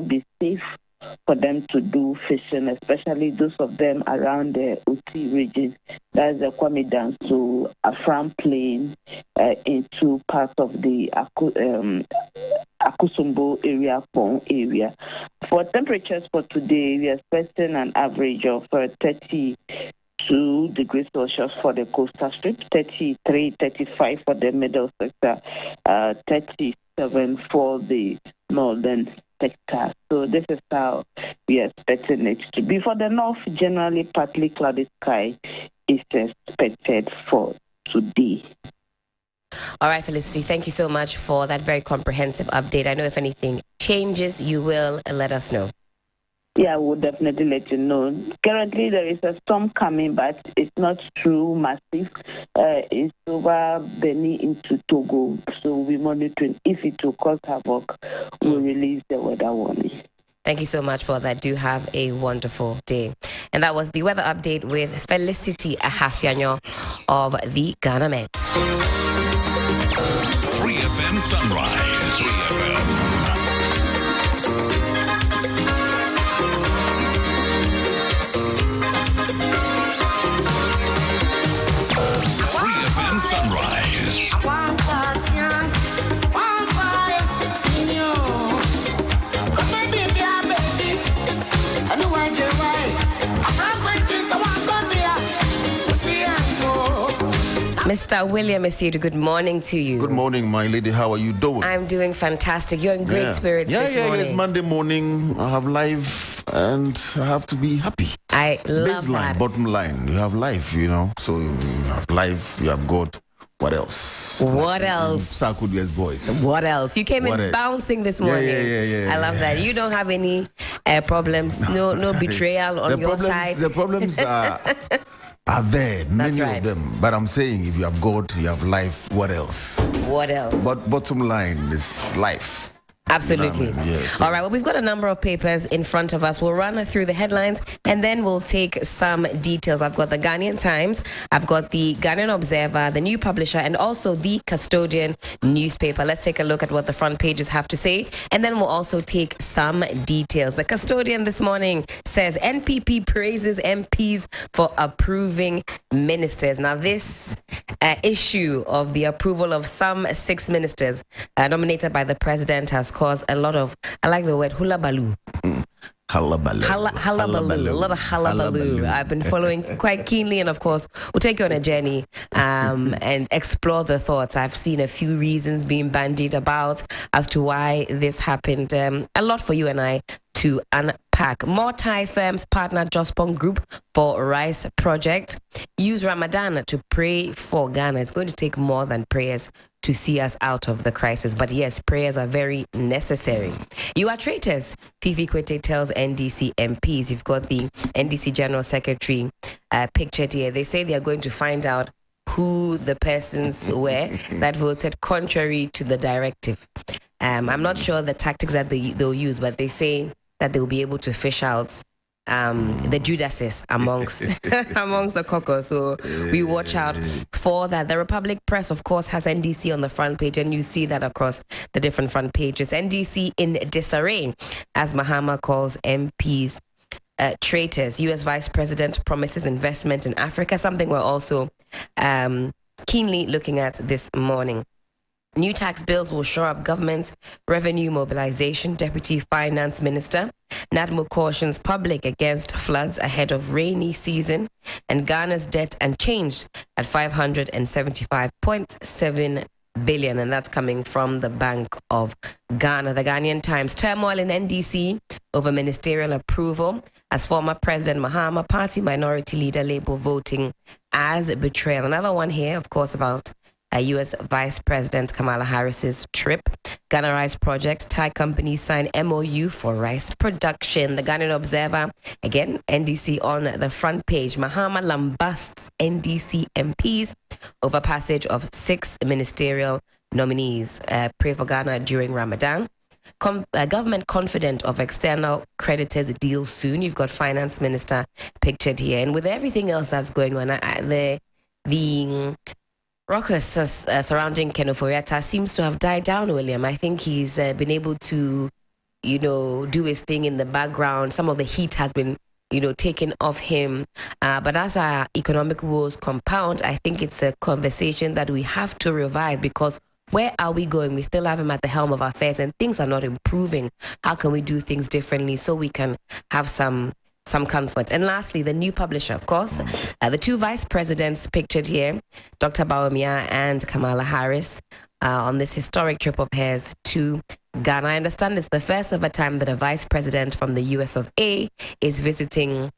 be safe for them to do fishing, especially those of them around the Uti region. That's the Kwame Danso, Afram Plain, into parts of the Akusumbo area, Pong area. For temperatures for today, we are expecting an average of 32 degrees Celsius for the coastal strip, 33, 35 for the middle sector, 37 for the northern sector. So this is how we are expecting it to be. For the north, generally partly cloudy sky is expected for today. All right, Felicity, thank you so much for that very comprehensive update. I know if anything changes, you will let us know. Yeah, we'll definitely let you know. Currently, there is a storm coming, but it's not too massive. It's over Benin into Togo, so we're monitoring. If it will cause havoc, we'll release the weather warning. Thank you so much for that. Do have a wonderful day. And that was the weather update with Felicity Ahafianyo of the Ghana Met. 3FM Sunrise. 3FM. Sunrise. Mr. William Esiedu, good morning to you. Good morning, my lady. How are you doing? I'm doing fantastic. You're in great spirits this morning. It's Monday morning. I have life and I have to be happy. I love Baseline, that. bottom line. You have life, So you have life, you have God. What else? What else? Sarkodie's voice. What else? You came in bouncing this morning. Yeah. I love that. You don't have any problems. No betrayal on your side. The problems are there, many of them. But I'm saying if you have God, you have life. What else? What else? But bottom line is life. Absolutely. Yes. All right. Well, we've got a number of papers in front of us. We'll run through the headlines and then we'll take some details. I've got the Ghanaian Times, I've got the Ghanaian Observer, the New Publisher, and also the Custodian newspaper. Let's take a look at what the front pages have to say, and then we'll also take some details. The Custodian this morning says NPP praises MPs for approving ministers. Now, this issue of the approval of some 6 ministers nominated by the president has caused a lot of, I like the word, hullabaloo. Hullabaloo. Hullabaloo. A lot of hullabaloo. I've been following quite keenly, and of course, we'll take you on a journey and explore the thoughts. I've seen a few reasons being bandied about as to why this happened. A lot for you and I to unpack. More Thai firms partner Jospong Group for Rice Project. Use Ramadan to pray for Ghana. It's going to take more than prayers to see us out of the crisis. But yes, prayers are very necessary. You are traitors, Fifi Kwete tells NDC MPs. You've got the NDC General Secretary pictured here. They say they are going to find out who the persons were that voted contrary to the directive. I'm not sure the tactics that they'll use, but they say that they'll be able to fish out the Judases amongst the caucus. So we watch out for that. The Republic Press, of course, has NDC on the front page, and you see that across the different front pages. NDC in disarray, as Mahama calls MPs traitors. U.S. Vice President promises investment in Africa, something we're also keenly looking at this morning. New tax bills will shore up government's revenue mobilization. Deputy Finance Minister Nadmo cautions public against floods ahead of rainy season. And Ghana's debt unchanged at 575.7 billion, and that's coming from the Bank of Ghana. The Ghanaian Times, turmoil in NDC over ministerial approval as former President Mahama party minority leader label voting as betrayal. Another one here, of course, about U.S. Vice President Kamala Harris's trip. Ghana Rice Project, Thai companies sign MOU for rice production. The Ghanaian Observer, again, NDC on the front page. Mahama lambasts NDC MPs over passage of 6 ministerial nominees. Pray for Ghana during Ramadan. Government confident of external creditors deal soon. You've got Finance Minister pictured here. And with everything else that's going on, the ruckus surrounding Ken Ofori-Atta seems to have died down, William. I think he's been able to, do his thing in the background. Some of the heat has been, taken off him. But as our economic woes compound, I think it's a conversation that we have to revive, because where are we going? We still have him at the helm of affairs and things are not improving. How can we do things differently so we can have some comfort? And lastly, the new publisher, of course, the two vice presidents pictured here, Dr. Bawumia and Kamala Harris, on this historic trip of hers to Ghana. I understand it's the first ever time that a vice president from the US of A is visiting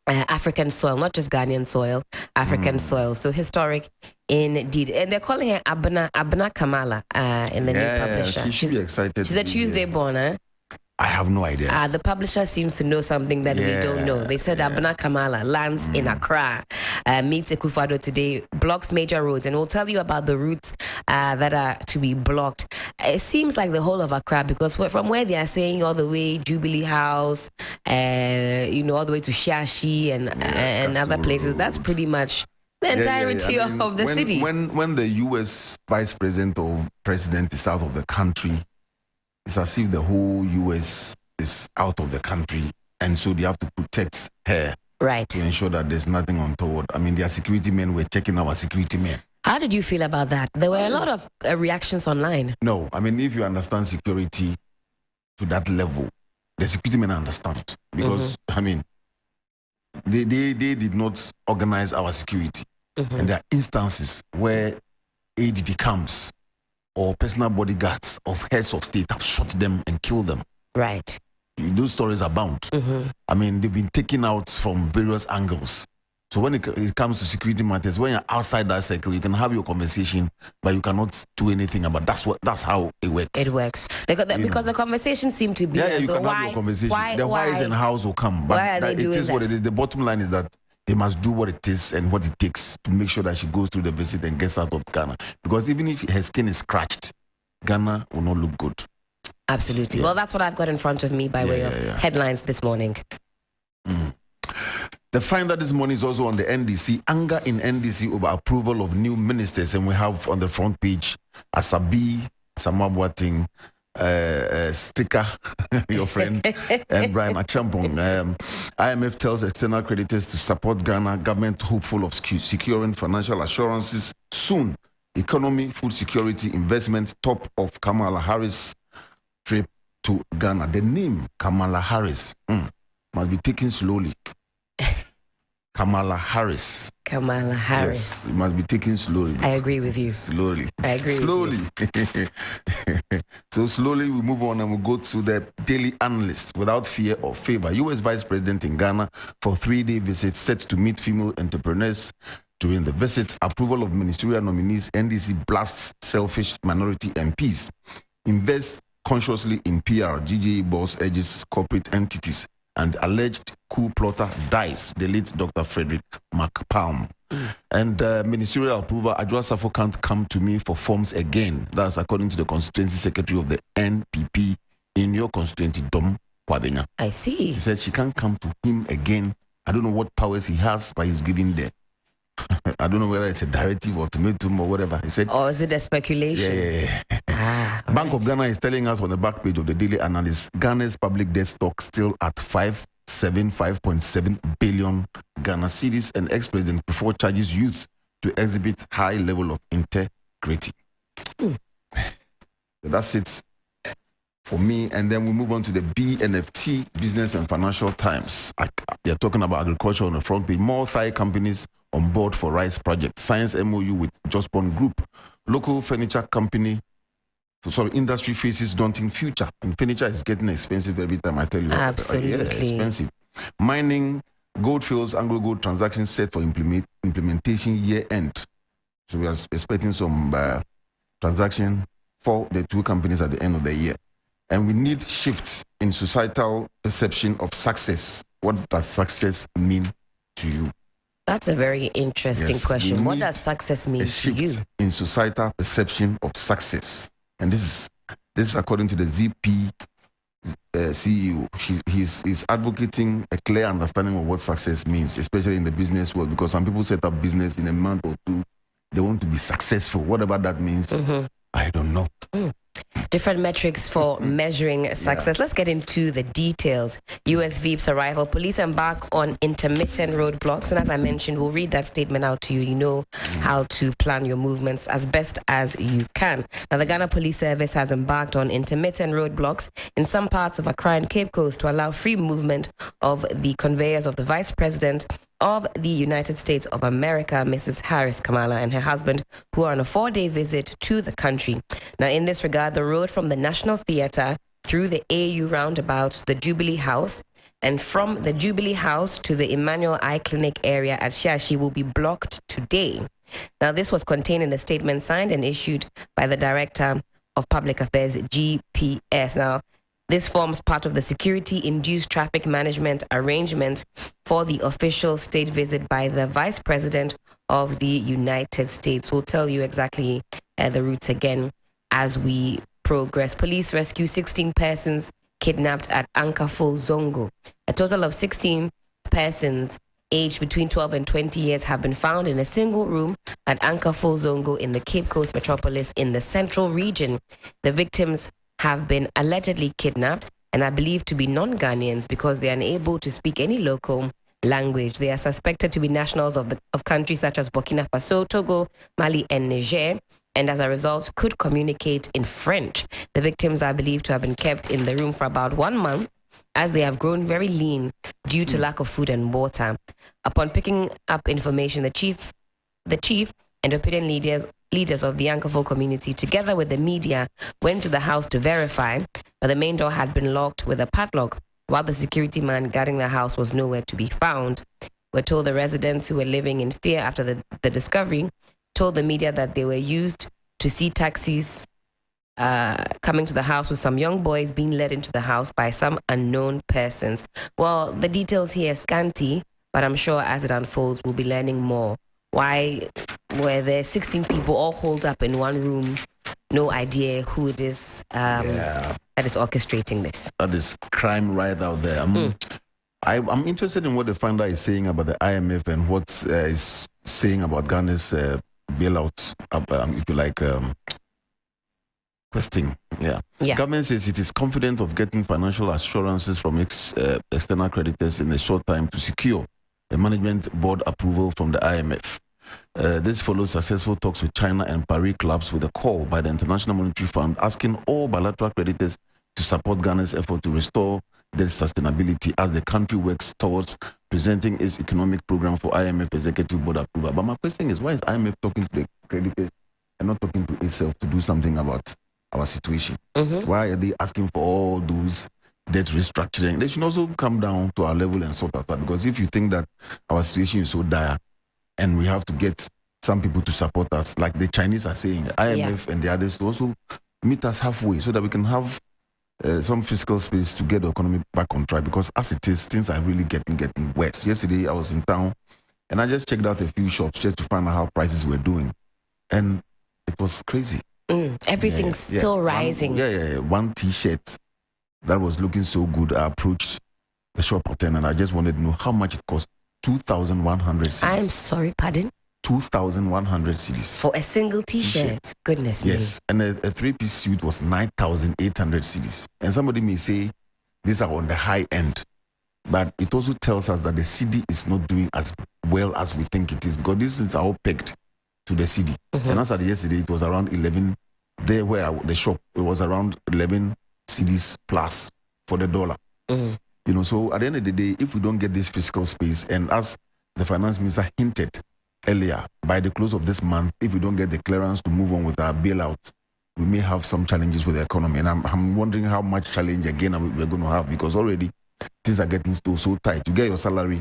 African soil, not just Ghanaian soil, African soil. So historic indeed. And they're calling her Abna Kamala in the new publisher. She should be excited. She's a Tuesday born, huh? I have no idea. The publisher seems to know something that we don't know. They said Abna Kamala lands in Accra, meets Akufo-Addo today, blocks major roads, and we'll tell you about the routes that are to be blocked. It seems like the whole of Accra, because from where they are saying all the way Jubilee House, all the way to Shashi and other places, that's pretty much the entirety of the city. When the U.S. vice president or president is out of the country, it's as if the whole U.S. is out of the country, and so they have to protect her, right, to ensure that there's nothing untoward. I mean, their security men were checking our security men. How did you feel about that? There were a lot of reactions online. No, I mean, if you understand security to that level, the security men understand, because I mean, they did not organize our security, and there are instances where ADD comes, or personal bodyguards of heads of state have shot them and killed them. Right. Those stories abound. I mean, they've been taken out from various angles. So when it comes to security matters, when you're outside that circle, you can have your conversation, but you cannot do anything about. That's how it works. It works because the conversation seemed to be. You can have your conversation. The whys and hows will come, but it is what it is. The bottom line is that they must do what it is and what it takes to make sure that she goes through the visit and gets out of Ghana. Because even if her skin is scratched, Ghana will not look good. Absolutely. Well, that's what I've got in front of me by way of headlines this morning. The finder this morning is also on the NDC. Anger in NDC over approval of new ministers. And we have on the front page Asabi, Samabwating, Sticker, your friend, and Brian Achampong. IMF tells external creditors to support Ghana. Government hopeful of securing financial assurances soon. Economy, food security, investment, top of Kamala Harris trip to Ghana. The name Kamala Harris must be taken slowly. Kamala Harris. Kamala Harris. Yes, it must be taken slowly. I agree with you. Slowly. I agree slowly. With you. So slowly we move on and we go to the daily analyst. Without fear or favor, U.S. Vice President in Ghana for 3-day visit, set to meet female entrepreneurs. During the visit, approval of ministerial nominees, NDC blasts selfish minority MPs. Invest consciously in PR, GJA boss urges corporate entities. And alleged coup plotter dies, the late Dr. Frederick McPalm. And ministerial approval, Adjoa Safo can't come to me for forms again. That's according to the constituency secretary of the NPP in your constituency, Dom Kwabena. I see. He said she can't come to him again. I don't know what powers he has, but he's giving there. I don't know whether it's a directive, ultimatum, or whatever. He said. Or is it a speculation? Yeah. Bank of Ghana is telling us on the back page of the Daily Analyst, Ghana's public debt stock still at 5.7 billion Ghana cedis, and ex-president before charges youth to exhibit high level of integrity. So that's it for me. And then we move on to the BNFT, Business and Financial Times. They're talking about agriculture on the front page. More Thai companies on board for rice project. Science MOU with Jospon Group. Local furniture company, industry faces daunting future. And furniture is getting expensive every time I tell you. Absolutely. Expensive. Mining, Goldfields, Anglo Gold transactions set for implementation year end. So we are expecting some transaction for the two companies at the end of the year. And we need shifts in societal perception of success. What does success mean to you? That's a very interesting question. What does success mean to you? In societal perception of success. And this is according to the ZP CEO. He's advocating a clear understanding of what success means, especially in the business world, because some people set up business in a month or two. They want to be successful. Whatever that means, I don't know. different metrics for measuring success. Let's get into the details. US Veep's arrival. Police embark on intermittent roadblocks. And as I mentioned, we'll read that statement out to you. You know how to plan your movements as best as you can. Now, the Ghana Police Service has embarked on intermittent roadblocks in some parts of Accra and Cape Coast to allow free movement of the conveyors of the Vice President of the United States of America, Mrs. Harris Kamala, and her husband, who are on a 4-day visit to the country. Now, in this regard, the road from the National Theatre through the AU roundabout, the Jubilee House, and from the Jubilee House to the Emmanuel Eye Clinic area at Shashi will be blocked today. Now, this was contained in a statement signed and issued by the Director of Public Affairs, GPS. Now, this forms part of the security-induced traffic management arrangement for the official state visit by the Vice President of the United States. We'll tell you exactly the routes again as we progress. Police rescue 16 persons kidnapped at Ankafo, Zongo. A total of 16 persons aged between 12 and 20 years have been found in a single room at Ankafo, Zongo in the Cape Coast metropolis in the central region. The victims have been allegedly kidnapped and are believed to be non-Ghanaians because they are unable to speak any local language. They are suspected to be nationals of countries such as Burkina Faso, Togo, Mali, and Niger, and as a result could communicate in French. The victims are believed to have been kept in the room for about 1 month as they have grown very lean due to lack of food and water. Upon picking up information, the chief and opinion leaders of the Ankafo community, together with the media, went to the house to verify, but the main door had been locked with a padlock, while the security man guarding the house was nowhere to be found. We're told the residents who were living in fear after the discovery told the media that they were used to see taxis coming to the house with some young boys being led into the house by some unknown persons. Well, the details here are scanty, but I'm sure as it unfolds, we'll be learning more. Why were there 16 people all holed up in one room? No idea who it is that is orchestrating this. That is crime right out there. I'm interested in what the founder is saying about the IMF and what is saying about Ghana's bailout, if you like, question. Government says it is confident of getting financial assurances from its external creditors in a short time to secure a management board approval from the IMF. This follows successful talks with China and Paris clubs with a call by the International Monetary Fund asking all bilateral creditors to support Ghana's effort to restore debt sustainability as the country works towards presenting its economic program for IMF executive board approval. But my question is, why is IMF talking to the creditors and not talking to itself to do something about our situation? Why are they asking for all those debt restructuring? They should also come down to our level and sort us out, because if you think that our situation is so dire and we have to get some people to support us, like the Chinese are saying, IMF and the others, to also meet us halfway so that we can have some fiscal space to get the economy back on track, because as it is, things are really getting worse. Yesterday I was in town and I just checked out a few shops just to find out how prices were doing, and it was crazy. Everything's still rising. One t-shirt that was looking so good, I approached the shop attendant and I just wanted to know how much it cost. 2,100 cedis. I'm sorry, pardon? 2,100 cedis. For a single t-shirt? Goodness me. Yes, and a 3-piece suit was 9,800 cedis. And somebody may say these are on the high end, but it also tells us that the cedi is not doing as well as we think it is, because this is all pegged to the cedi. And as at yesterday, it was around 11. There where the shop, it was around 11 cedis plus for the dollar. You know, so at the end of the day, if we don't get this fiscal space, and as the finance minister hinted earlier, by the close of this month, if we don't get the clearance to move on with our bailout, we may have some challenges with the economy. And I'm wondering how much challenge again we're going to have, because already things are getting so tight. You get your salary,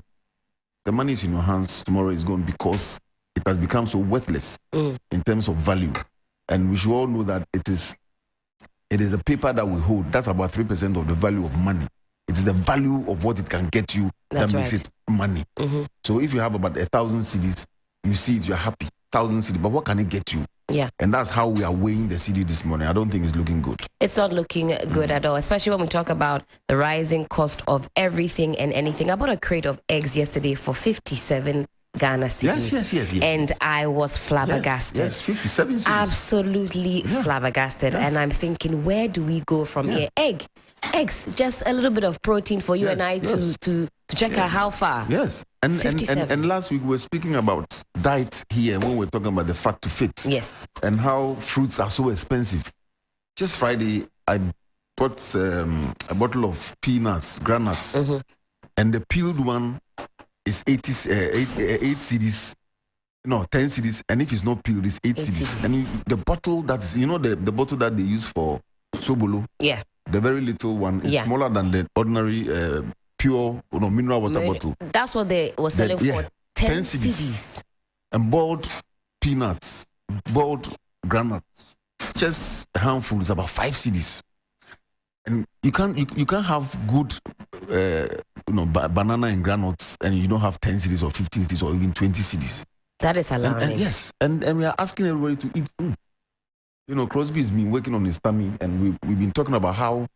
the money is in your hands, tomorrow is gone, because it has become so worthless in terms of value. And we should all know that it is the paper that we hold. That's about 3% of the value of money. It is the value of what it can get you that makes it money. So if you have about 1,000 cedis, you see it, you're happy. 1,000 cedis, but what can it get you? And that's how we are weighing the cedi this morning. I don't think it's looking good. It's not looking good at all, especially when we talk about the rising cost of everything and anything. I bought a crate of eggs yesterday for 57 Ghana cedis. Yes. And I was flabbergasted. Yes, 57 cedis. Absolutely flabbergasted. Yeah. And I'm thinking, where do we go from here? Eggs, just a little bit of protein for you and I to check out how far. Yes. And last week we were speaking about diet here when we were talking about the fat to fit. Yes. And how fruits are so expensive. Just Friday, I bought a bottle of peanuts, granuts, and the peeled one is 8 cedis. No, 10 cedis, and if it's not peeled, it's 8 cedis. And the bottle that's, the bottle that they use for sobolo. Yeah. The very little one is smaller than the ordinary pure mineral water bottle. That's what they were selling for. 10 cedis. And boiled peanuts, boiled granuts, just a handful is about 5 cedis. And you can't have good banana and granuts and you don't have 10 cedis or 15 cedis or even 20 cedis. That is alarming. And yes, and we are asking everybody to eat food. Crosby has been working on his tummy, and we've been talking about how,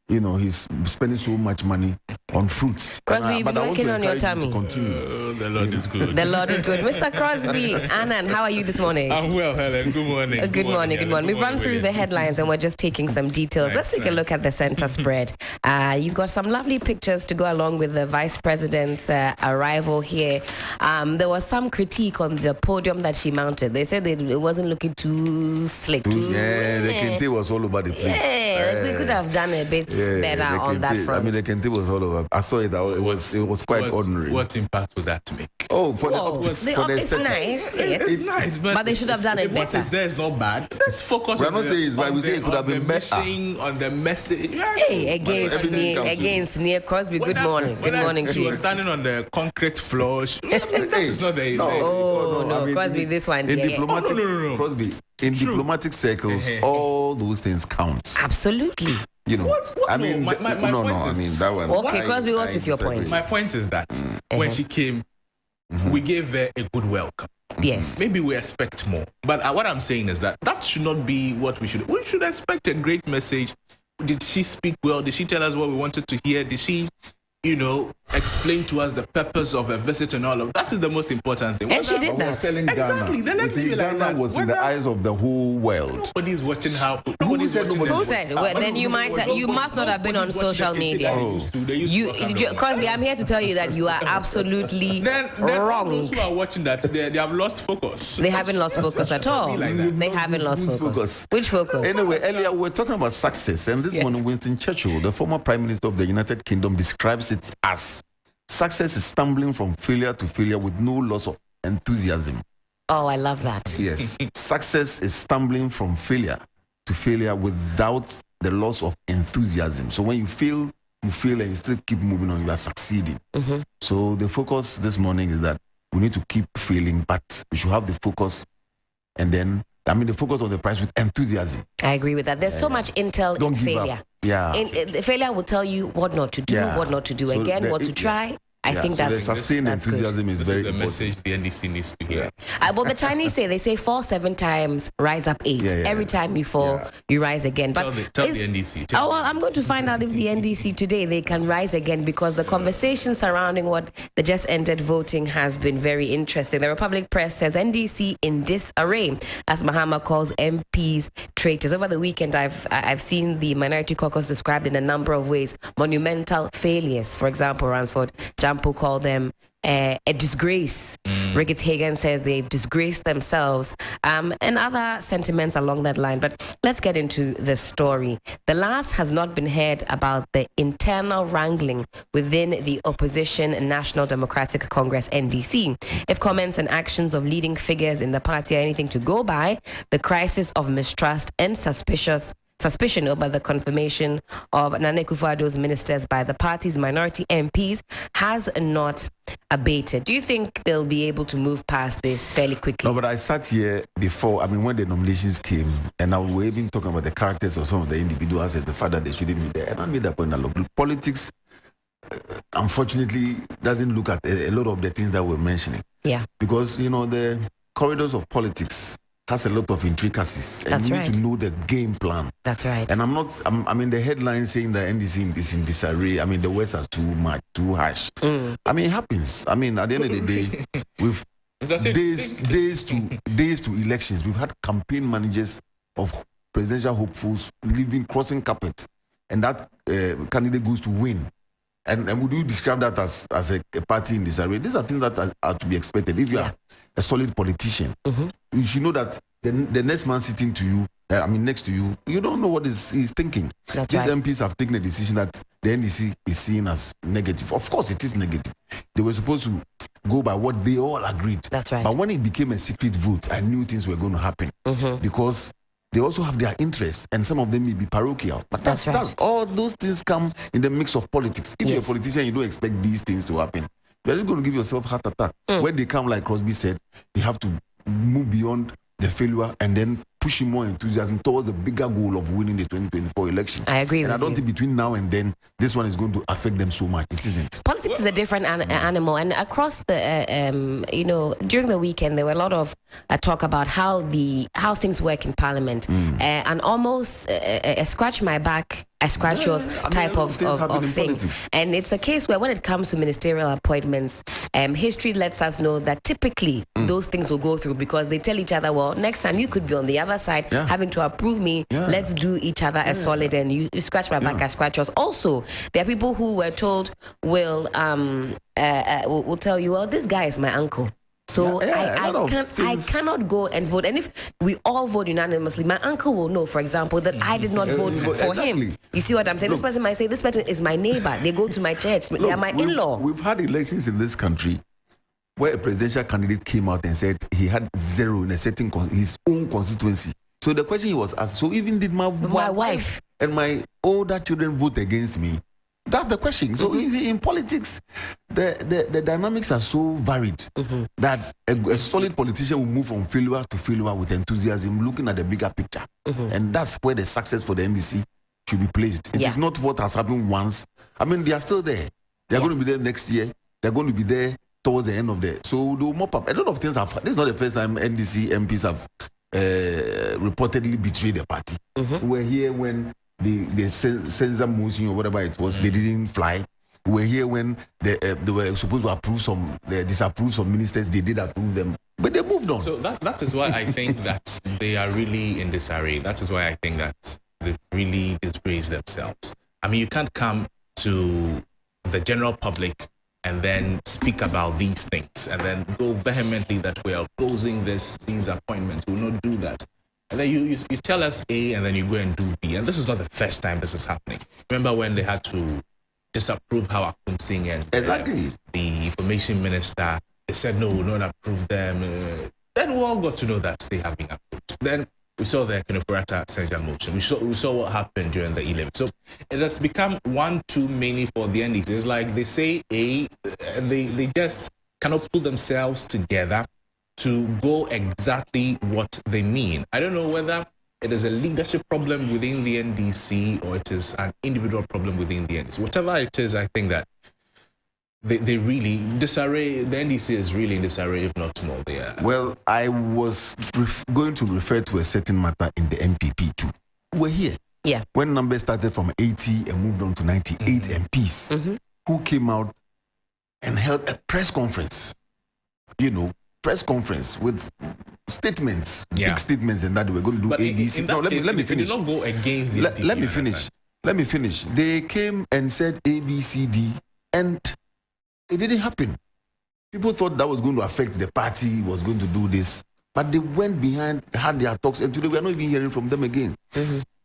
he's spending so much money on fruits. Crosby, you've been working on your tummy. The Lord is good. The Lord is good. Mr. Crosby, Anand, how are you this morning? I'm well, Helen. Good morning. Good morning. We've run through the headlines and we're just taking some details. Let's take a look at the center spread. You've got some lovely pictures to go along with the Vice President's arrival here. There was some critique on the podium that she mounted. They said it wasn't looking too slick. The kente was all over the place. We could have done a bit better on that front. I mean, the kente was all over. I saw it. It was quite ordinary. What impact would that make? Oh, for the optics. It's nice. It's nice, but they should have done it better. What is there is not bad. Let's focus on we say it could have been better. On the message. Against near Crosby. Good morning. Good morning. She was standing on the concrete floor. That is not the. No, Crosby. This one. In diplomatic, Crosby. In diplomatic circles, all those things count. Absolutely. What? I mean, my point is, that one. Okay, Crosby, what is your point? My point is that when she came, we gave her a good welcome. Yes. Maybe we expect more. But what I'm saying is that should not be what we should. We should expect a great message. Did she speak well? Did she tell us what we wanted to hear? Did she, explain to us the purpose of a visit and all of that? Is the most important thing. And she did that. Exactly. Then let's be like that. Was in the eyes of the whole world. Nobody's watching how. Who said? Well, then you must not have been on social media. Crosby, I'm here to tell you that you are absolutely wrong. Those who are watching that, they have lost focus. They haven't lost focus at all. They haven't lost focus. Which focus? Anyway, earlier we were talking about success, and this morning Winston Churchill, the former Prime Minister of the United Kingdom, describes it as success is stumbling from failure to failure with no loss of enthusiasm. Oh, I love that. Yes. Success is stumbling from failure to failure without the loss of enthusiasm. So when you fail and you still keep moving on, you are succeeding. So the focus this morning is that we need to keep failing, but we should have the focus the focus on the prize with enthusiasm. I agree with that. There's so much intel in failure. Yeah. Failure will tell you what not to do, what not to do So again, what to try. I think that's sustained enthusiasm is very important. This is a message the NDC needs to hear. But the Chinese say fall 7 times, rise up 8. Every time you fall, you rise again. But tell the NDC. I'm going to find out if the NDC today they can rise again, because the conversation surrounding what the just ended voting has been very interesting. The Republic Press says NDC in disarray as Mahama calls MPs traitors. Over the weekend, I've seen the Minority Caucus described in a number of ways. Monumental failures. For example, Ransford Jampo called them a disgrace. Ricketts Hagan says they've disgraced themselves, and other sentiments along that line. But let's get into the story. The last has not been heard about the internal wrangling within the opposition National Democratic Congress, NDC. If comments and actions of leading figures in the party are anything to go by, the crisis of mistrust and suspicion over the confirmation of Nana Akufo-Addo's ministers by the party's minority MPs has not abated. Do you think they'll be able to move past this fairly quickly? No, but I sat here before, when the nominations came, and I was even talking about the characters of some of the individuals and the fact that they shouldn't be there. And I made that point. Politics, unfortunately, doesn't look at a lot of the things that we're mentioning. Yeah. Because, the corridors of politics has a lot of intricacies. And That's you right. need to know the game plan. That's right. And the headline saying that NDC is in disarray. The words are too much, too harsh. It happens. At the end of the day, we've days to elections. We've had campaign managers of presidential hopefuls crossing carpet, and that candidate goes to win. And would you describe that as a party in disarray? These are things that are to be expected. If you are a solid politician, you should know that the next man sitting to you, next to you, you don't know what he's thinking. That's These right. MPs have taken a decision that the NDC is seen as negative. Of course, it is negative. They were supposed to go by what they all agreed. That's right. But when it became a secret vote, I knew things were going to happen because they also have their interests, and some of them may be parochial. But That's right. all those things come in the mix of politics. If you're a politician, you don't expect these things to happen. You're just going to give yourself heart attack. When they come, like Crosby said, they have to move beyond the failure and then pushing more enthusiasm towards the bigger goal of winning the 2024 election. I agree and with I don't you. think between now and then this one is going to affect them so much. It isn't. Politics is a different animal, and across the during the weekend there were a lot of talk about how things work in Parliament, and almost a scratch my back, I scratch yours type of thing. Politics. And it's a case where when it comes to ministerial appointments, history lets us know that typically those things will go through because they tell each other, well, next time you could be on the other side having to approve me. Let's do each other a solid, and you scratch my back, I scratch yours. Also, there are people who were told will tell you, well, this guy is my uncle. So I cannot go and vote. And if we all vote unanimously, my uncle will know, for example, that I did not vote for him. You see what I'm saying? This person might say, this person is my neighbor. They go to my church. They are my in-law. We've had elections in this country where a presidential candidate came out and said he had zero in a certain his own constituency. So the question he was asked, so even did my wife and my older children vote against me? That's the question. So in politics, the dynamics are so varied that a solid politician will move from failure to failure with enthusiasm, looking at the bigger picture. And that's where the success for the NDC should be placed. It is not what has happened once. They are still there. They are going to be there next year. They're going to be there towards the end of the... So they'll mop up. A lot of things have... This is not the first time NDC MPs have reportedly betrayed the party. We were here when the censor motion or whatever it was, they didn't fly. We were here when they were supposed to disapprove some ministers. They did approve them, but they moved on. So that is why I think that they are really in disarray. That is why I think that they've really disgraced themselves. You can't come to the general public and then speak about these things and then go vehemently that we are opposing these appointments. We will not do that. And then you tell us A and then you go and do B. And this is not the first time this is happening. Remember when they had to disapprove Hawa Singh and exactly the information minister, they said no, we will not approve them. Then we all got to know that they have been approved. Then we saw the Kinofurata censure motion. We saw what happened during the 11th. So it has become one too many for the NDC. It's like they say A, and they just cannot pull themselves together to go exactly what they mean. I don't know whether it is a leadership problem within the NDC or it is an individual problem within the NDC. Whatever it is, I think that they really disarray. The NDC is really in disarray, if not more. Well, I was going to refer to a certain matter in the MPP too. We're here. Yeah. When numbers started from 80 and moved on to 98 MPs, who came out and held a press conference. Press conference with statements, big statements, and that they were going to do ABC. No, let me finish. Not go against the let me finish. Let me finish. They came and said ABCD, and it didn't happen. People thought that was going to affect the party, was going to do this, but they went behind, had their talks, and today we are not even hearing from them again.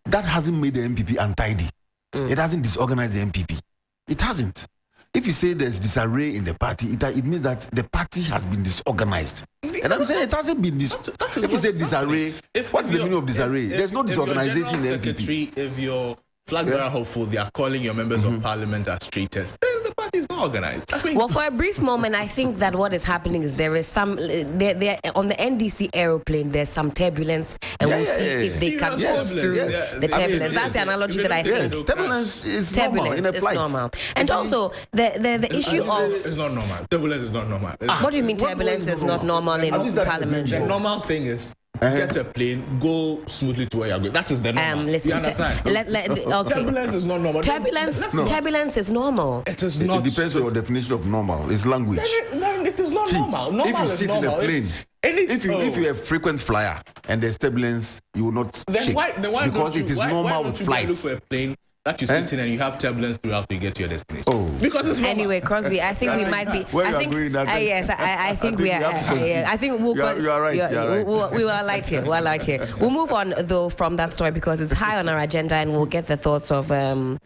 That hasn't made the MPP untidy. It hasn't disorganized the MPP. It hasn't. If you say there's disarray in the party, it means that the party has been disorganized. And I'm saying it hasn't been disorganized. If you say disarray, what is the meaning of disarray? There's no disorganization in the MPP. If your flag bearer hopeful, they are calling your members of parliament as traitors, then the party is not organized. Well, for a brief moment, I think that what is happening is there is some, there on the NDC aeroplane, there's some turbulence, and we'll see if they can go through the turbulence. That's the analogy that I think. Turbulence is normal in a flight. Normal. And also, the issue of... It's not normal. Turbulence is not normal. What do you mean turbulence is not normal in parliament? The normal thing is get a plane, go smoothly to where you're going. That is the normal. Listen, you understand? Okay. Turbulence is not normal. Turbulence is normal. It is not. It depends on your definition of normal. It's language. It is not not Chief, normal. Normal if you is sit normal. in a plane, if you're a frequent flyer and there's turbulence, you will not shake. Because it is normal with flights. Look for a plane that you sit in and you have turbulence throughout to get to your destination. Oh, because it's normal. Anyway, Crosby, I think we might be. Where you are going, Yes, I think we are. I think we'll. You are right. We are light here. We're light here. We'll move on though from that story because it's high on our agenda, and we'll get the thoughts of from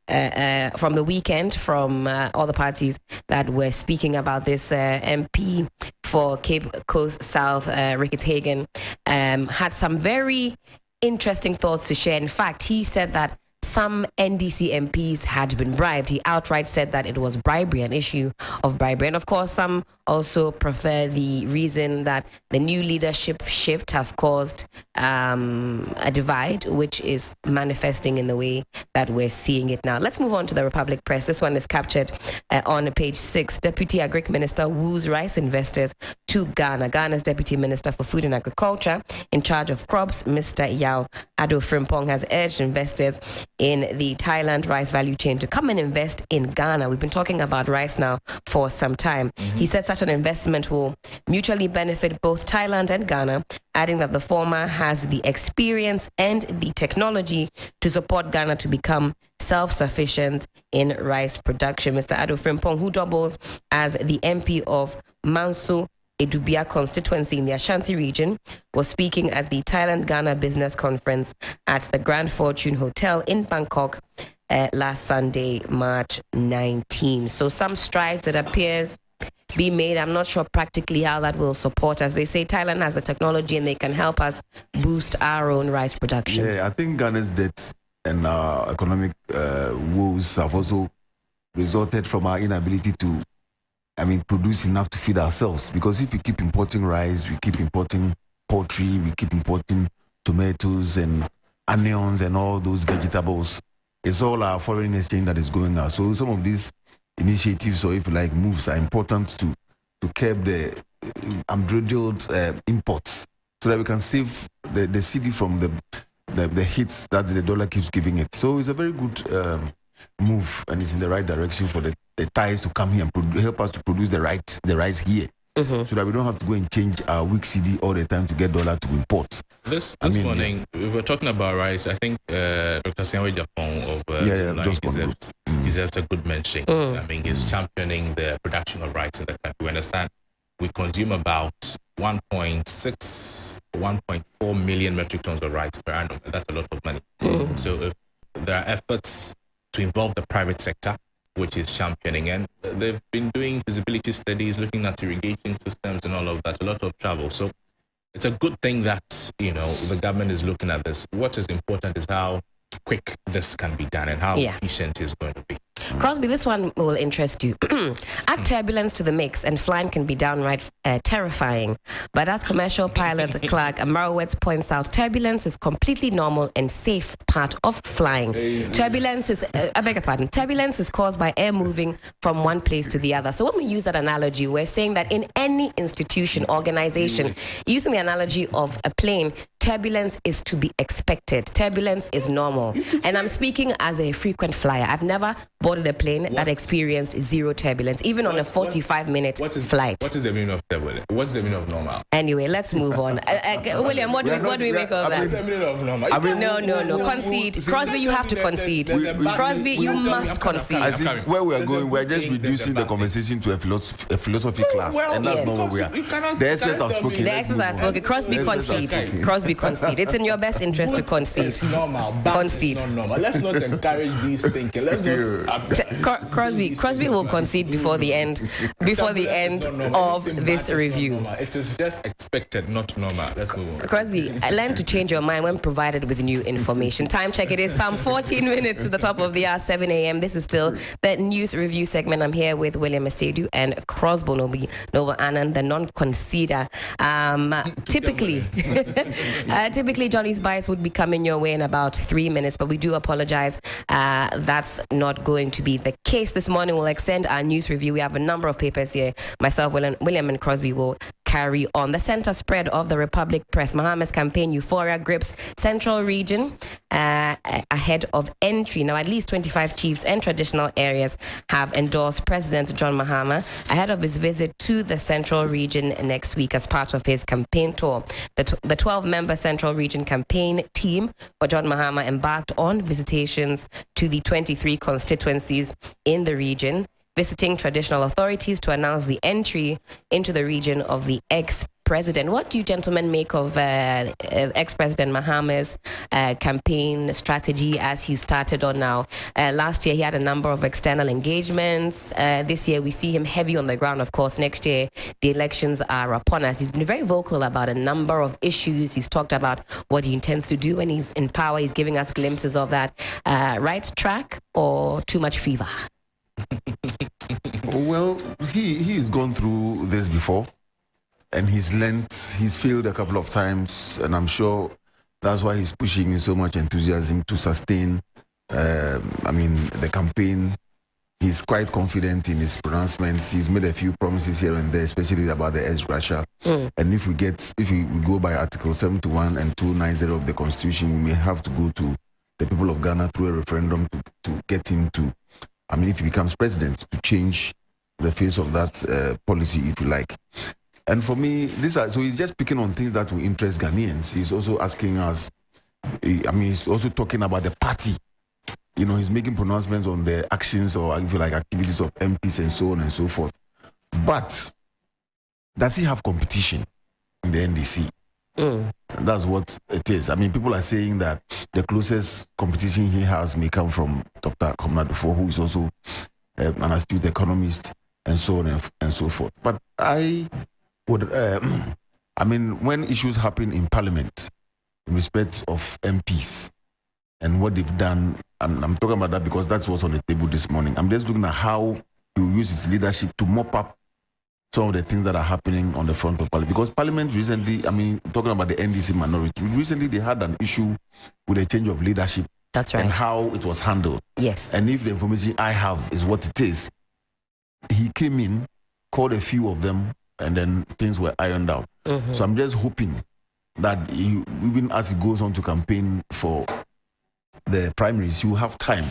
the weekend from all the parties that were speaking about this. MP for Cape Coast South, Ricketts Hagen, had some very interesting thoughts to share. In fact, he said that some NDC MPs had been bribed. He outright said that it was bribery, an issue of bribery. And of course, some also prefer the reason that the new leadership shift has caused a divide, which is manifesting in the way that we're seeing it now. Let's move on to the Republic Press. This one is captured on page 6. Deputy Agric Minister woos rice investors to Ghana. Ghana's Deputy Minister for Food and Agriculture in charge of crops, Mr. Yao Ado Frimpong, has urged investors in the Thailand rice value chain to come and invest in Ghana. We've been talking about rice now for some time. He said such an investment will mutually benefit both Thailand and Ghana, adding that the former has the experience and the technology to support Ghana to become self-sufficient in rice production. Mr. Ado Frimpong, who doubles as the MP of Manso Edubia constituency in the Ashanti region, was speaking at the Thailand-Ghana Business Conference at the Grand Fortune Hotel in Bangkok last Sunday, March 19. So some strides that appears be made. I'm not sure practically how that will support us. They say Thailand has the technology and they can help us boost our own rice production. Yeah, I think Ghana's debts and our economic woes have also resulted from our inability to produce enough to feed ourselves. Because if we keep importing rice, we keep importing poultry, we keep importing tomatoes and onions and all those vegetables, it's all our foreign exchange that is going out. So some of these initiatives, or if you like, moves, are important to curb the unbridled imports so that we can save the city from the hits that the dollar keeps giving it. So it's a very good move, and it's in the right direction for the Thais to come here and help us to produce the rice here, so that we don't have to go and change our weak CD all the time to get dollar to import. This morning, we were talking about rice. I think Dr. Sianwe Japon of deserves a good mention. He's championing the production of rice in the country. We understand we consume about 1.4 million metric tons of rice per annum. That's a lot of money. So if there are efforts to involve the private sector, which is championing, and they've been doing feasibility studies, looking at irrigation systems and all of that, a lot of travel. So it's a good thing that, the government is looking at this. What is important is how quick this can be done and how efficient it's going to be. Crosby, this one will interest you. Add turbulence to the mix and flying can be downright terrifying. But as commercial pilot Clark Amarowitz points out, turbulence is completely normal and safe part of flying. Turbulence is, I beg your pardon, turbulence is caused by air moving from one place to the other. So when we use that analogy, we're saying that in any institution, organization, using the analogy of a plane, turbulence is to be expected. Turbulence is normal. And I'm speaking as a frequent flyer. I've never boarded a plane that experienced zero turbulence, even on a 45-minute flight. What is the meaning of turbulence? What's the meaning of normal? Anyway, let's move on. William, what do we make of that? What's the meaning of normal? No. Concede. Crosby, you have to concede. Crosby, you must concede. I think where we are going, we're just reducing the conversation to a philosophy class. And that's not what we are. The experts have spoken. The experts have spoken. Crosby, concede. Crosby, concede. It's in your best interest to concede. It's normal. Concede. It's not normal. Let's not encourage these thinking. Let's not. Crosby will concede before the end of this review. It is just expected, not normal. Let's move on. Crosby, learn to change your mind when provided with new information. Time check, it is some 14 minutes to the top of the hour, 7 a.m. This is still the news review segment. I'm here with William Asedu and Crosby Noble Anand, the non-conceder. Typically, Johnny's Bites would be coming your way in about 3 minutes, but we do apologize. That's not going to be the case this morning. We'll extend our news review. We have a number of papers here. Myself, William and Crosby will carry on. The center spread of the Republic Press. Mahama's campaign euphoria grips Central Region ahead of entry. Now, at least 25 chiefs and traditional areas have endorsed President John Mahama ahead of his visit to the Central Region next week as part of his campaign tour. The 12-member Central Region campaign team for John Mahama embarked on visitations to the 23 constituencies in the region, visiting traditional authorities to announce the entry into the region of the ex-president. What do you gentlemen make of ex-president Mahama's campaign strategy as he started on now? Last year, he had a number of external engagements. This year, we see him heavy on the ground. Of course, next year, the elections are upon us. He's been very vocal about a number of issues. He's talked about what he intends to do when he's in power. He's giving us glimpses of that. Right track or too much fever? Well, he's gone through this before, and he's failed a couple of times, and I'm sure that's why he's pushing in so much enthusiasm to sustain the campaign. He's quite confident in his pronouncements. He's made a few promises here and there, especially about the ex-Russia. And if we go by Article 71 and 290 of the Constitution, we may have to go to the people of Ghana through a referendum to get him to, if he becomes president, to change the face of that policy, if you like. And for me, so he's just picking on things that will interest Ghanaians. He's also asking us, he's also talking about the party. He's making pronouncements on the actions or, if you like, activities of MPs and so on and so forth. But does he have competition in the NDC? That's what it is. People are saying that the closest competition he has may come from Dr. Komnadufo, who is also an astute economist and so on and so forth. But I would, when issues happen in Parliament in respect of MPs and what they've done, and I'm talking about that because that's what's on the table this morning. I'm just looking at how he will use his leadership to mop up some of the things that are happening on the front of Parliament. Because Parliament recently, talking about the NDC minority, recently they had an issue with a change of leadership. That's right. And how it was handled. Yes. And if the information I have is what it is, he came in, called a few of them, and then things were ironed out. So I'm just hoping that even as he goes on to campaign for the primaries, he will have time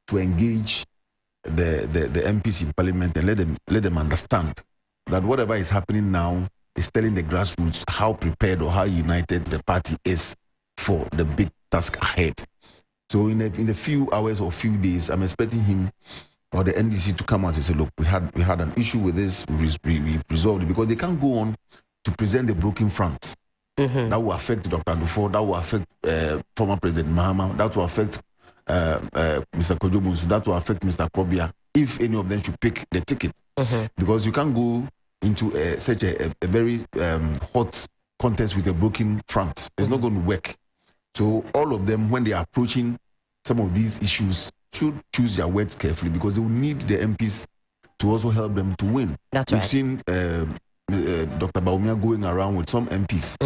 to engage the MPs in Parliament and let them understand that whatever is happening now is telling the grassroots how prepared or how united the party is for the big task ahead. So in a few hours or few days, I'm expecting him or the NDC to come out and say, look, we had an issue with this, we've resolved it, because they can't go on to present the broken front. That will affect Dr. Dufo, that will affect former President Mahama, that will affect Mr. Kojobunsu, that will affect Mr. Kobia, if any of them should pick the ticket. Because you can't go into such a very hot contest with a broken front. It's not going to work. So all of them, when they are approaching some of these issues, should choose their words carefully, because they will need the MPs to also help them to win. That's We've right. seen Dr. Baumia going around with some MPs.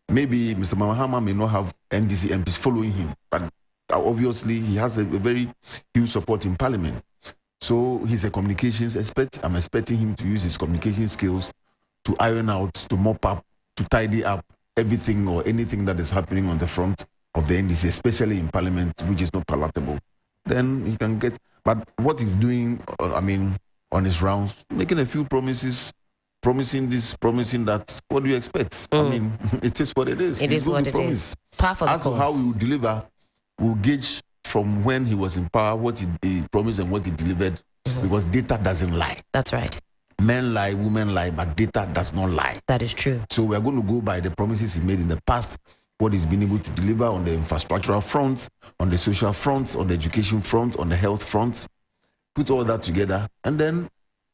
Maybe Mr. Mahama may not have NDC MPs following him, but obviously he has a very huge support in Parliament. So he's a communications expert. I'm expecting him to use his communication skills to iron out, to mop up, to tidy up everything or anything that is happening on the front of the NDC, especially in Parliament, which is not palatable. Then he can get. But what he's doing, on his rounds, making a few promises, promising this, promising that. What do you expect? It is what it is. It is what it is. As to how he will deliver, we'll gauge from when he was in power, what he promised and what he delivered, because data doesn't lie. That's right. Men lie, women lie, but data does not lie. That is true. So we're going to go by the promises he made in the past, what he's been able to deliver on the infrastructural front, on the social front, on the education front, on the health front. Put all that together, and then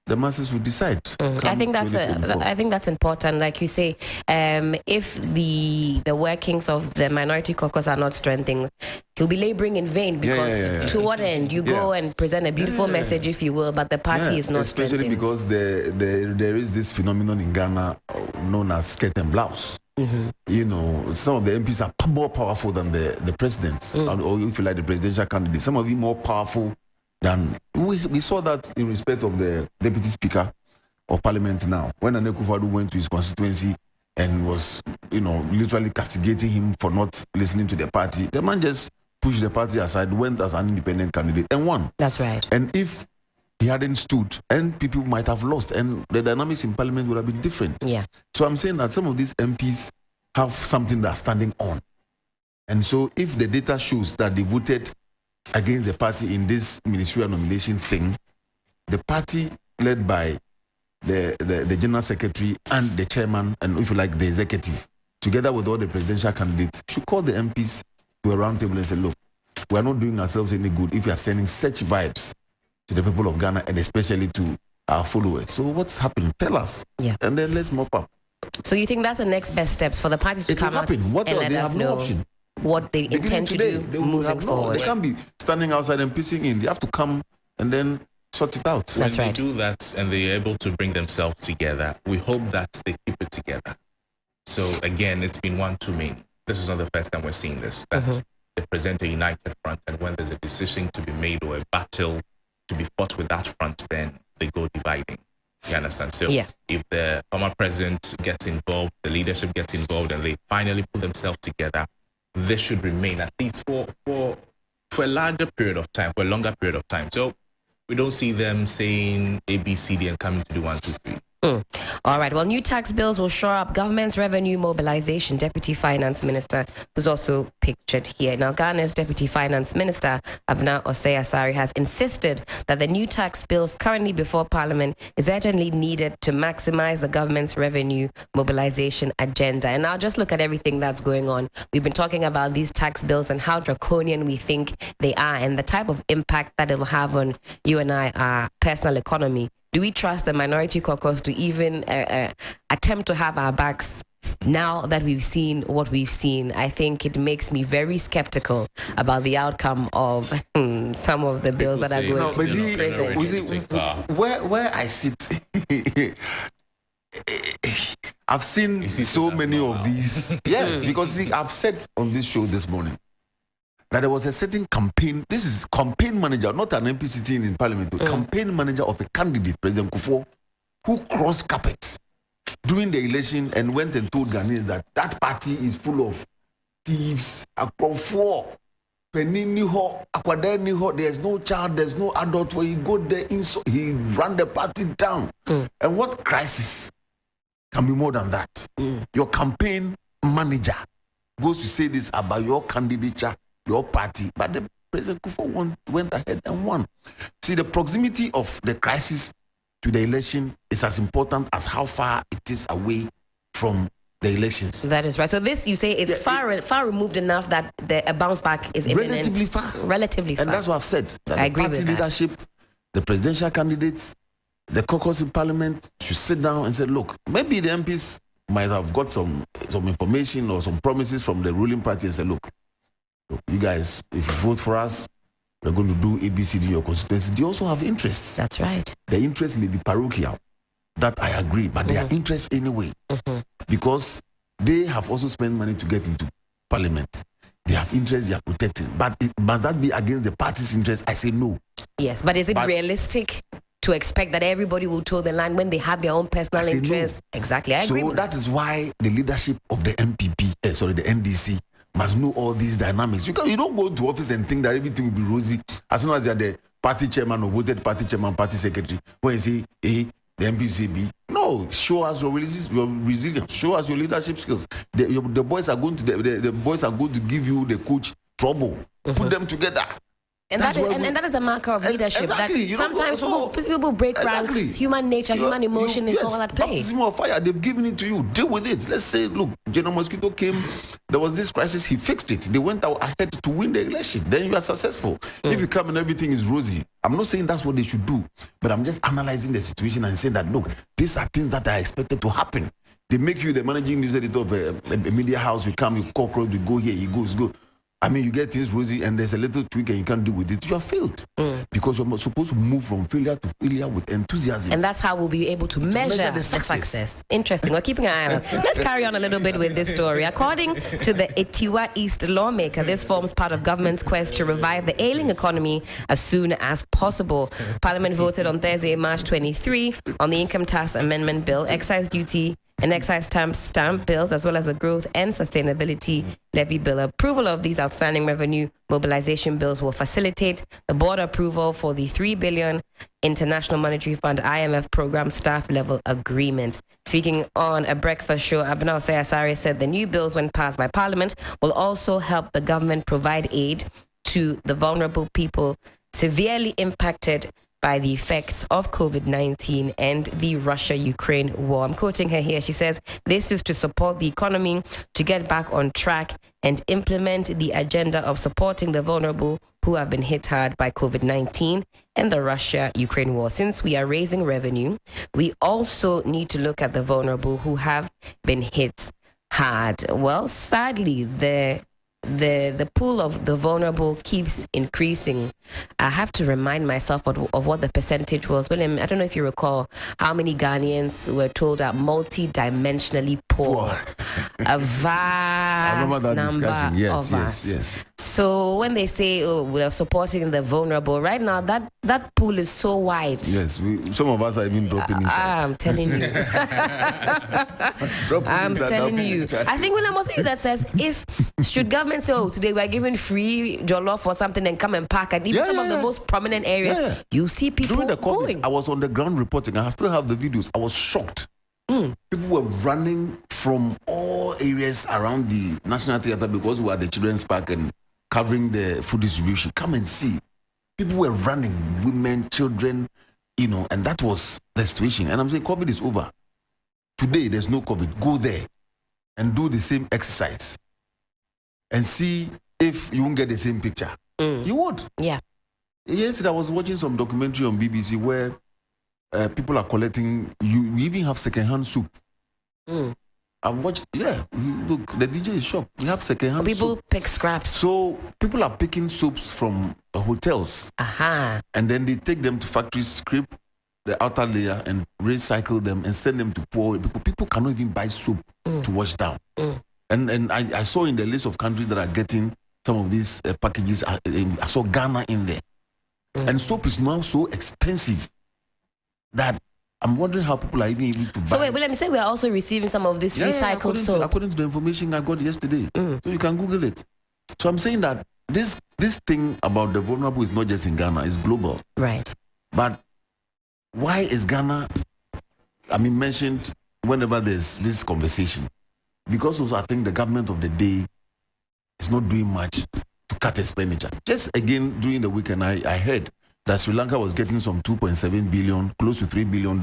the masses will decide. I think that's important. Like you say, if the workings of the minority caucus are not strengthening, he'll be laboring in vain, because to what end? You go and present a beautiful message, if you will, but the party is not strengthened. Especially because there is this phenomenon in Ghana known as skirt and blouse. Some of the MPs are more powerful than the presidents, or if you like, the presidential candidates. Some of them more powerful than we saw that in respect of the deputy speaker of parliament now. When Nana Akufo-Addo went to his constituency and was, literally castigating him for not listening to the party, the man just pushed the party aside, went as an independent candidate and won. That's right. And if he hadn't stood, and people might have lost, and the dynamics in parliament would have been different. Yeah. So I'm saying that some of these MPs have something that's standing on. And so if the data shows that they voted against the party in this ministerial nomination thing, the party led by the general secretary and the chairman, and if you like, the executive, together with all the presidential candidates, should call the MPs to a round table and say, look, we are not doing ourselves any good if you are sending such vibes to the people of Ghana and especially to our followers. So what's happening? Tell us. Yeah. And then let's mop up. So you think that's the next best steps for the parties to come out and let us know what they intend to do moving forward? They can't be standing outside and pissing in. They have to come and then sort it out. That's right. When they do that and they're able to bring themselves together, we hope that they keep it together. So again, it's been one too many. This is not the first time we're seeing this, that they present a united front, and when there's a decision to be made or a battle to be fought with that front, then they go dividing. You understand? So if the former president gets involved, the leadership gets involved, and they finally put themselves together, this should remain at least for a larger period of time, for a longer period of time. So we don't see them saying A, B, C, D and coming to do 1, 2, 3. All right. Well, new tax bills will shore up government's revenue mobilization. Deputy Finance Minister, who's also pictured here. Now, Ghana's Deputy Finance Minister, Abna Osei Asari, has insisted that the new tax bills currently before Parliament is urgently needed to maximize the government's revenue mobilization agenda. And now just look at everything that's going on. We've been talking about these tax bills and how draconian we think they are and the type of impact that it'll have on you and I, our personal economy. Do we trust the minority caucus to even attempt to have our backs now that we've seen what we've seen? I think it makes me very skeptical about the outcome of some of the bills that are going to be presented. Where I sit, I've seen so many of these. Yes, because I've said on this show this morning that there was a certain campaign. This is campaign manager, not an MP sitting in parliament, but campaign manager of a candidate, President Kufuor, who crossed carpets during the election and went and told Ghanaians that party is full of thieves, Kufuor, Peniniho, Akwadeniho. There's no child, there's no adult. Where you go there, he ran the party down. And what crisis can be more than that? Your campaign manager goes to say this about your candidature, your party, but the President Kufuor went ahead and won. See, the proximity of the crisis to the election is as important as how far it is away from the elections. That is right. So this, you say, it's far removed enough that a bounce back is imminent. Relatively far. And that's what I've said. I agree with that. The party leadership, the presidential candidates, the caucus in parliament should sit down and say, look, maybe the MPs might have got some information or some promises from the ruling party and say, look, you guys, if you vote for us, we're going to do ABCD in your constituency. They also have interests. That's right. The interest may be parochial. That I agree, but they are interest anyway. Because they have also spent money to get into parliament. They have interests they are protecting. But must that be against the party's interest? I say no. Yes, but is it realistic to expect that everybody will toe the line when they have their own personal interests? No. Exactly, I agree. So that is why the leadership of the the NDC, must know all these dynamics. You don't go to office and think that everything will be rosy as soon as you're the party chairman or voted party chairman, party secretary. When you say A, the MP say B. No, show us your resilience. Show us your leadership skills. The boys are going to the boys are going to give you the coach trouble. Put them together. And that is a marker of leadership. Exactly. That sometimes people break ranks. Human nature, human emotion is all at play. Baptism of fire, they've given it to you. Deal with it. Let's say, look, General Mosquito came. There was this crisis. He fixed it. They went out ahead to win the election. Then you are successful. If you come and everything is rosy, I'm not saying that's what they should do, but I'm just analyzing the situation and saying that, look, these are things that are expected to happen. They make you the managing news editor of a media house. You come, you cockroach, you go here, you go. I mean, you get things rosy and there's a little tweak and you can't deal with it, you have failed. Because you're supposed to move from failure to failure with enthusiasm. And that's how we'll be able to measure the success. Interesting. We're keeping an eye on it. Let's carry on a little bit with this story. According to the Etiwa East lawmaker, this forms part of government's quest to revive the ailing economy as soon as possible. Parliament voted on Thursday, March 23, on the Income Tax Amendment Bill, excise duty and excise stamp bills, as well as the Growth and Sustainability Levy Bill. Approval of these outstanding revenue mobilization bills will facilitate the board approval for the $3 billion International Monetary Fund IMF program staff level agreement. Speaking on a breakfast show, Abinal Sayasari said the new bills, when passed by Parliament, will also help the government provide aid to the vulnerable people severely impacted by the effects of COVID-19 and the Russia-Ukraine war. I'm quoting her here. She says, this is to support the economy to get back on track and implement the agenda of supporting the vulnerable who have been hit hard by COVID-19 and the Russia-Ukraine war. Since we are raising revenue, we also need to look at the vulnerable who have been hit hard. Well, sadly, the pool of the vulnerable keeps increasing. I have to remind myself of what the percentage was. William, I don't know if you recall how many Ghanaians were told are multi-dimensionally poor. A vast number of us. Yes. So when they say, oh, we're supporting the vulnerable, right now that pool is so wide. Yes, some of us are even dropping inside. I'm telling you. I'm telling you. I think William also you that says, should government say, oh, today we're giving free jollof or something and come and pack, and even some of the most prominent areas, you see people during the COVID, going. I was on the ground reporting. I still have the videos. I was shocked. People were running from all areas around the National Theatre because we were at the Children's Park and covering the food distribution. Come and see. People were running, women, children, and that was the situation. And I'm saying COVID is over. Today, there's no COVID. Go there and do the same exercise and see if you won't get the same picture. You would. Yeah. Yesterday, I was watching some documentary on BBC where people are collecting, we even have second-hand soup. I watched, look, the DJ is shocked. We have second-hand soup. People pick scraps. So people are picking soups from hotels. And then they take them to factories, scrape the outer layer and recycle them and send them to poor people. People cannot even buy soup to wash down. And I saw in the list of countries that are getting some of these packages, I saw Ghana in there. And soap is now so expensive that I'm wondering how people are even able to buy. So wait, let me say we are also receiving some of this recycled soap. According to the information I got yesterday. So you can Google it. So I'm saying that this thing about the vulnerable is not just in Ghana, it's global. Right. But why is Ghana, mentioned whenever there's this conversation? Because also I think the government of the day is not doing much to cut expenditure. Just again, during the weekend, I heard that Sri Lanka was getting some $2.7 billion, close to $3 billion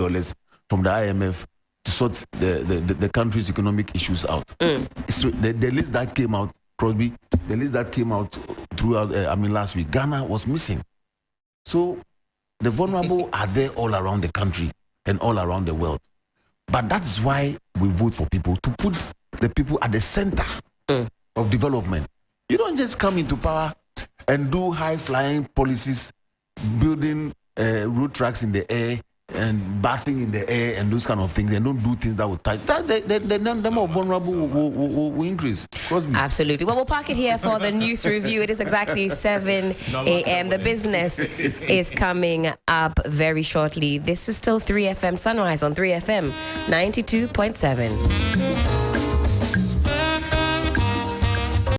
from the IMF to sort the country's economic issues out. The list that came out, Crosby, the list that came out throughout, last week, Ghana was missing. So the vulnerable are there all around the country and all around the world. But that's why we vote for people, to put the people at the center of development. You don't just come into power and do high-flying policies, building road tracks in the air and bathing in the air and those kind of things, and don't do things that will touch. The number of vulnerable will increase. Absolutely. Well, we'll park it here for the news review. It is exactly 7 a.m. The business is coming up very shortly. This is still 3FM Sunrise on 3FM 92.7.